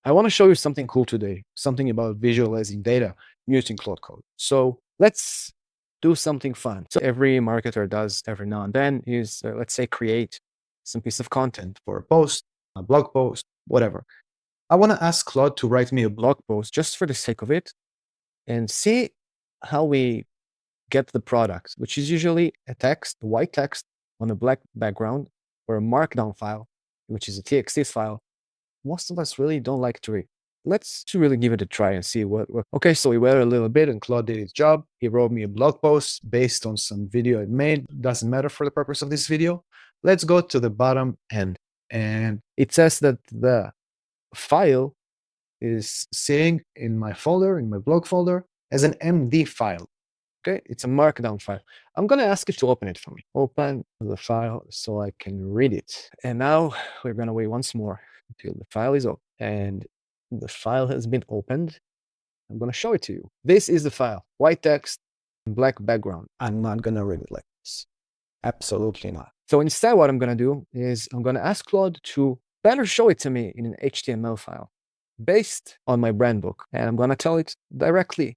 I want to show you something cool today, something about visualizing data using Claude Code. So let's do something fun. So every marketer does every now and then is, let's say, create some piece of content for a post, a blog post, whatever. I want to ask Claude to write me a blog post just for the sake of it and see how we get the product, which is usually a text, white text on a black background, or a Markdown file, which is a TXT file. Most of us really don't like to read. Let's really give it a try and see what. Okay, so we waited a little bit and Claude did his job. He wrote me a blog post based on some video I made. Doesn't matter for the purpose of this video. Let's go to the bottom end. And it says that the file is sitting in my folder, in my blog folder, as an MD file. Okay, it's a Markdown file. I'm going to ask it to open it for me. Open the file so I can read it. And now we're going to wait once more until the file is open. And the file has been opened. I'm going to show it to you. This is the file. White text, black background. I'm not going to read it like this. Absolutely not. So instead, what I'm going to do is I'm going to ask Claude to better show it to me in an HTML file based on my brand book. And I'm going to tell it directly,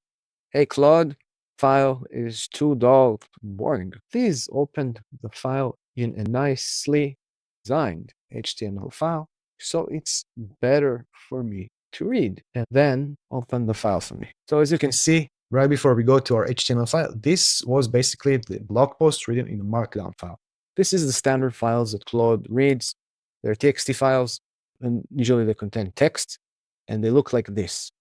hey, Claude, file is too dull, boring. Please open the file in a nicely designed HTML file so it's better for me to read, and then open the file for me. So as you can see, right before we go to our HTML file, this was basically the blog post written in a Markdown file. This is the standard files that Claude reads. They're TXT files, and usually they contain text, and they look like this.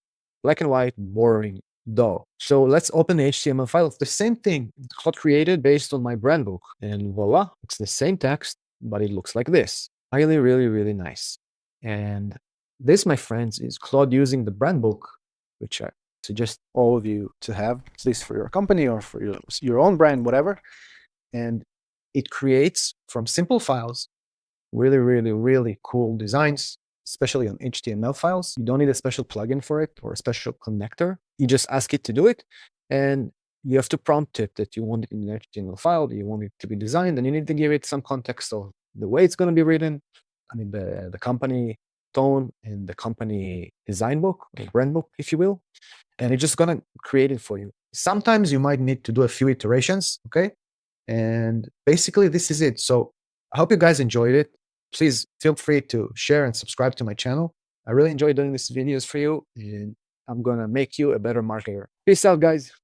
Black and white, boring, dull. So let's open the HTML file. It's the same thing Claude created based on my brand book. And voila, it's the same text, but it looks like this. Really, really, really nice. And this, my friends, is Claude using the brand book, which I suggest all of you to have, at least for your company or for your own brand, whatever. And it creates from simple files really, really, really cool designs, especially on HTML files. You don't need a special plugin for it or a special connector. You just ask it to do it, and you have to prompt it that you want it in an HTML file, that you want it to be designed, and you need to give it some context of the way it's going to be written. I mean, the company tone and the company design book, or brand book, if you will. And it's just going to create it for you. Sometimes you might need to do a few iterations, okay? And basically, this is it. So I hope you guys enjoyed it. Please feel free to share and subscribe to my channel. I really enjoy doing these videos for you, and I'm going to make you a better marketer. Peace out, guys.